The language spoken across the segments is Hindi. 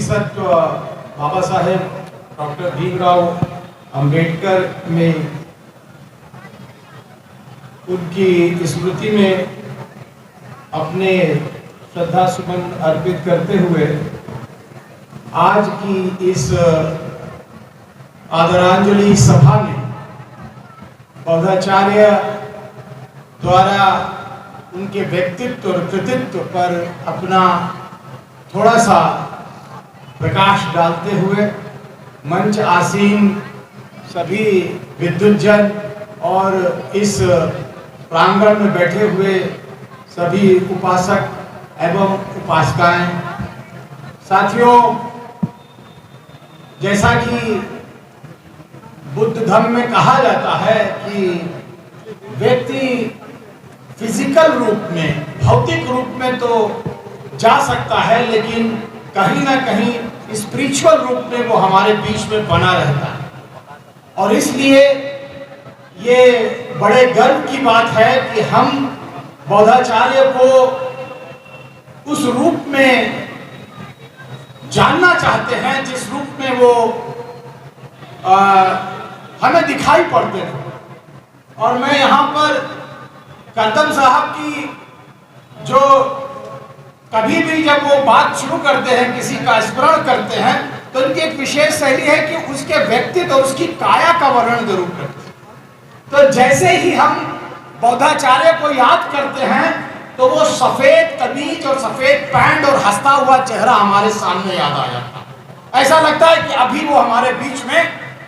31 बाबा साहेब डॉक्टर भीमराव अंबेडकर में उनकी स्मृति में अपने श्रद्धा सुमन अर्पित करते हुए आज की इस आदरांजलि सभा में बौद्धाचार्य द्वारा उनके व्यक्तित्व और कृतित्व पर अपना थोड़ा सा प्रकाश डालते हुए मंच आसीन सभी विद्वज्जन और इस प्रांगण में बैठे हुए सभी उपासक एवं उपासिकाएं, साथियों, जैसा कि बुद्ध धर्म में कहा जाता है कि व्यक्ति फिजिकल रूप में, भौतिक रूप में तो जा सकता है, लेकिन कहीं ना कहीं स्पिरिचुअल रूप में वो हमारे बीच में बना रहता है। और इसलिए ये बड़े गर्व की बात है कि हम बौद्धाचार्य को उस रूप में जानना चाहते हैं जिस रूप में वो हमें दिखाई पड़ते हैं। और मैं यहाँ पर करदम साहब की जो कभी भी जब वो बात शुरू करते हैं, किसी का स्मरण करते हैं, तो उनकी एक विशेष शैली है कि उसके व्यक्तित्व और उसकी काया का वर्णन जरूर करते हैं। तो जैसे ही हम बौद्धाचार्य को याद करते हैं तो वो सफेद कमीज और सफेद पैंट और हंसता हुआ चेहरा हमारे सामने याद आ जाता है। ऐसा लगता है कि अभी वो हमारे बीच में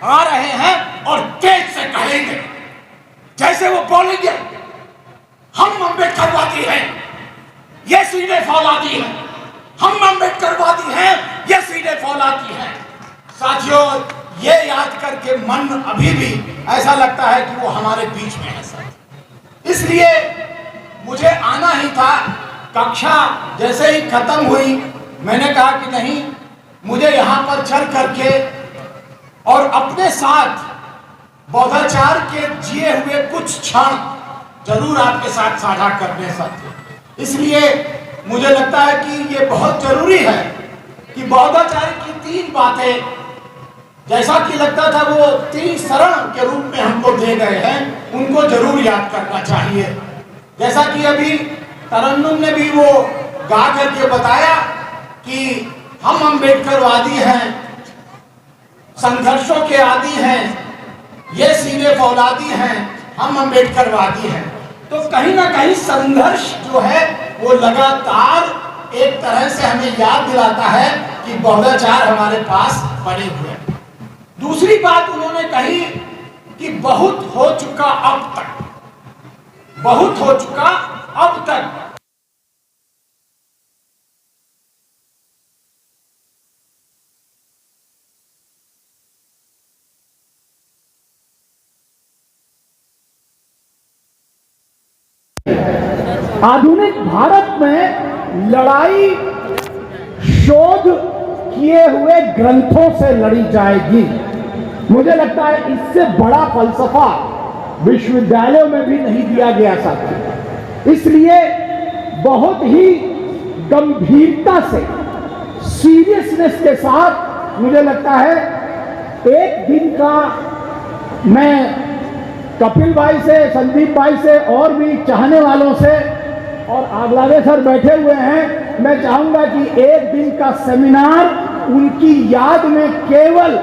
आ रहे हैं और तेज से कहेंगे, जैसे वो बोलेंगे, हम अम्बेडकरवादी हैं, ये सीधे फौलादी हैं, हम अम्बेडकरवादी हैं, ये सीधे फौलादी हैं। साथियों, ये याद करके मन अभी भी ऐसा लगता है कि वो हमारे बीच में है। इसलिए मुझे आना ही था। कक्षा जैसे ही खत्म हुई, मैंने कहा कि नहीं, मुझे यहाँ पर चल करके और अपने साथ बौद्धाचार्य के जिए हुए कुछ क्षण जरूर आपके साथ साझा करने साथ। इसलिए मुझे लगता है कि ये बहुत जरूरी है कि बौद्धाचार्य की 3 बातें, जैसा कि लगता था वो 3 शरण के रूप में हमको दे गए हैं, उनको जरूर याद करना चाहिए। जैसा कि अभी तरन्नुम ने भी वो गा करके बताया कि हम अम्बेडकरवादी हैं, संघर्षों के आदी हैं, ये सीधे फौलादी हैं, हम अम्बेडकरवादी हैं। तो कहीं ना कहीं संघर्ष जो है वो लगातार एक तरह से हमें याद दिलाता है कि बौद्धाचार्य हमारे पास पड़े हुए हैं। दूसरी बात उन्होंने कही कि बहुत हो चुका अब तक, बहुत हो चुका अब तक। आधुनिक भारत में लड़ाई शोध किए हुए ग्रंथों से लड़ी जाएगी। मुझे लगता है इससे बड़ा फलसफा विश्वविद्यालयों में भी नहीं दिया गया साथी। इसलिए बहुत ही गंभीरता से, सीरियसनेस के साथ मुझे लगता है एक दिन का मैं कपिल भाई से, संदीप भाई से और भी चाहने वालों से, और आगलावे सर बैठे हुए हैं, मैं चाहूंगा कि एक दिन का सेमिनार उनकी याद में केवल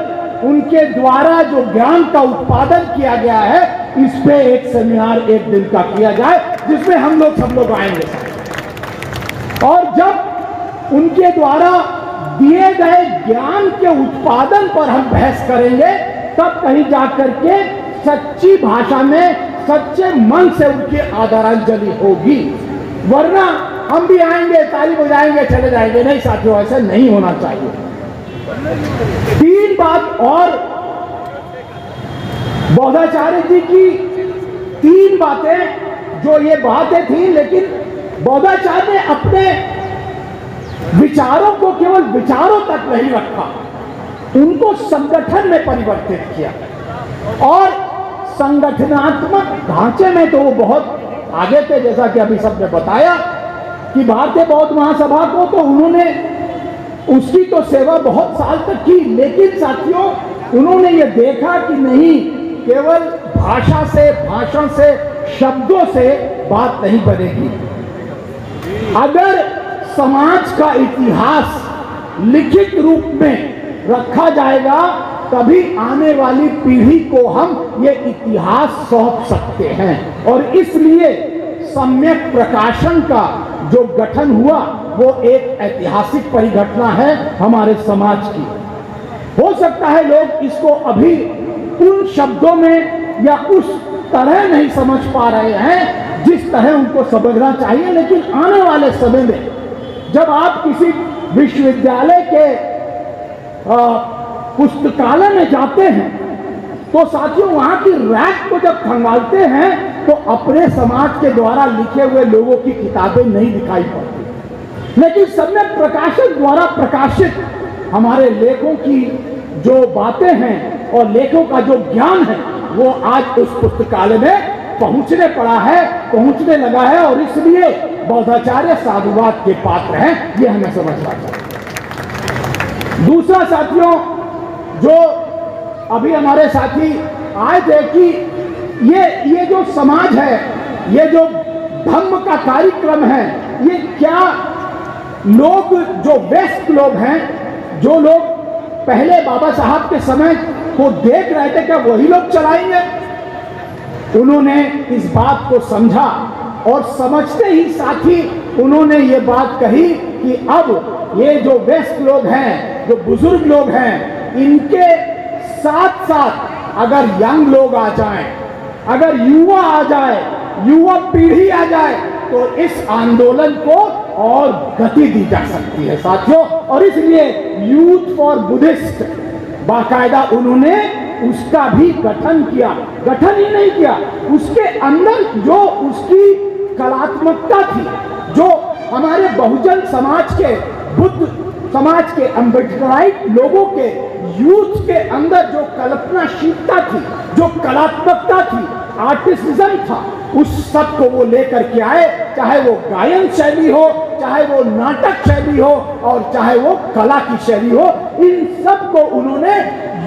उनके द्वारा जो ज्ञान का उत्पादन किया गया है, इस पे एक सेमिनार एक दिन का किया जाए, जिसमें हम लोग सब लोग आएंगे। और जब उनके द्वारा दिए गए ज्ञान के उत्पादन पर हम बहस करेंगे, तब कहीं जाकर के सच्ची भाषा में, सच्चे मन से उनकी आदरांजलि होगी। वरना हम भी आएंगे, ताली बजाएंगे, चले जाएंगे। नहीं साथियों, ऐसा नहीं होना चाहिए। 3 बात और बौद्धाचार्य जी की 3 बातें, जो ये बातें थी, लेकिन बौद्धाचार्य ने अपने विचारों को केवल विचारों तक नहीं रखा, उनको संगठन में परिवर्तित किया। और संगठनात्मक ढांचे में तो वो बहुत आगे थे, जैसा कि अभी सबने बताया कि भारतीय बौद्ध महासभा को तो उन्होंने उसकी तो सेवा बहुत साल तक की, लेकिन साथियों उन्होंने ये देखा कि नहीं, केवल भाषा से, भाषण से, शब्दों से बात नहीं बनेगी। अगर समाज का इतिहास लिखित रूप में रखा जाएगा तभी आने वाली पीढ़ी को हम ये इतिहास सौंप सकते हैं। और इसलिए सम्यक प्रकाशन का जो गठन हुआ वो एक ऐतिहासिक परिघटना है हमारे समाज की। हो सकता है लोग इसको अभी उन शब्दों में या उस तरह नहीं समझ पा रहे हैं जिस तरह उनको समझना चाहिए, लेकिन आने वाले समय में जब आप किसी विश्वविद्यालय के पुस्तकालय में जाते हैं तो साथियों वहां की रैक को जब खंगालते हैं तो अपने समाज के द्वारा लिखे हुए लोगों की किताबें नहीं दिखाई पड़ती, लेकिन सम्यक प्रकाशक द्वारा प्रकाशित हमारे लेखों की जो बातें हैं और लेखों का जो ज्ञान है वो आज उस पुस्तकालय में पहुंचने लगा है और इसलिए बौद्धाचार्य साधुवाद के पात्र हैं, ये हमें समझना चाहिए। दूसरा साथियों, जो अभी हमारे साथी आए थे कि ये जो समाज है, ये जो धम्म का कार्यक्रम है, ये क्या लोग जो वेस्ट लोग हैं, जो लोग पहले बाबा साहब के समय को देख रहे थे, क्या वही लोग चलाएंगे? उन्होंने इस बात को समझा और समझते ही साथी उन्होंने ये बात कही कि अब ये जो वेस्ट लोग हैं, जो बुजुर्ग लोग हैं, इनके साथ साथ अगर यंग लोग आ जाएं, अगर युवा आ जाए, युवा पीढ़ी आ जाए तो इस आंदोलन को और गति दी जा सकती है साथियों। और इसलिए यूथ फॉर बुद्धिस्ट बाकायदा उन्होंने उसका भी गठन किया। गठन ही नहीं किया, उसके अंदर जो उसकी कलात्मकता थी, जो हमारे बहुजन समाज के, बुद्ध समाज के, अम्बेडकराइट लोगों के, यूथ के अंदर जो कल्पनाशीलता थी, जो कलात्मकता थी, आर्टिस्टिज्म था, उस सब को वो लेकर के आए, चाहे वो गायन शैली हो, चाहे वो नाटक शैली हो और चाहे वो कला की शैली हो, इन सब को उन्होंने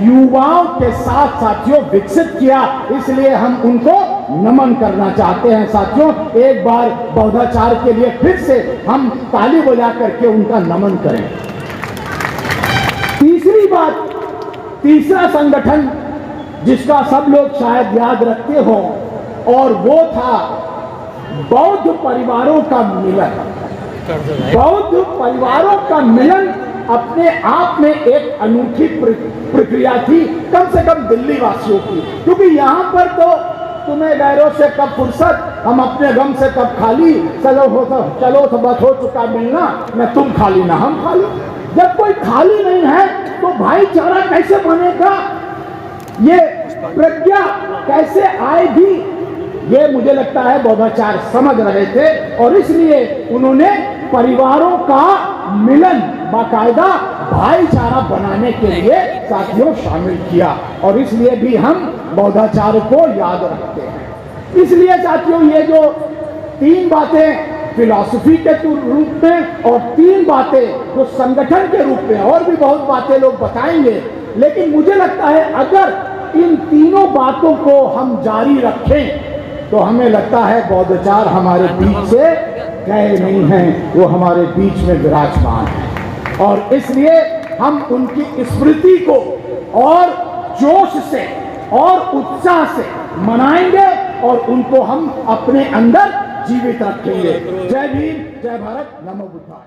युवाओं के साथ साथियों विकसित किया। इसलिए हम उनको नमन करना चाहते हैं साथियों। एक बार बौद्धाचार्य के लिए फिर से हम ताली बजा करके उनका नमन करें। तीसरी बात, तीसरा संगठन जिसका सब लोग शायद याद रखते हो, और वो था बौद्ध परिवारों का मिलन। बौद्ध परिवारों का मिलन अपने आप में एक अनूठी प्रक्रिया थी, कम से कम दिल्ली वासियों की, क्योंकि यहाँ पर तो तुम्हें गैरों से कब फुर्सत, हम अपने गम से कब खाली, चलो सब बस हो चुका मिलना, न तुम खाली ना हम खाली। जब कोई खाली नहीं है तो भाईचारा कैसे बनेगा, ये प्रज्ञा कैसे आएगी, ये मुझे लगता है बौद्धाचार्य समझ रहे थे और इसलिए उन्होंने परिवारों का मिलन बाकायदा भाईचारा बनाने के लिए साथियों शामिल किया और इसलिए भी हम बौद्धाचार्य को याद रखते हैं। इसलिए साथियों ये जो तीन बातें फिलॉसफी के रूप में और तीन बातें जो संगठन के रूप में, और भी बहुत बातें लोग बताएंगे, लेकिन मुझे लगता है अगर इन तीनों बातों को हम जारी रखें तो हमें लगता है बौद्धाचार्य हमारे बीच से गए नहीं हैं, वो हमारे बीच में विराजमान हैं और इसलिए हम उनकी स्मृति को और जोश से और उत्साह से मनाएंगे और उनको हम अपने अंदर जीवित रखेंगे। जय भीम, जय भारत, नमो बुद्धाय।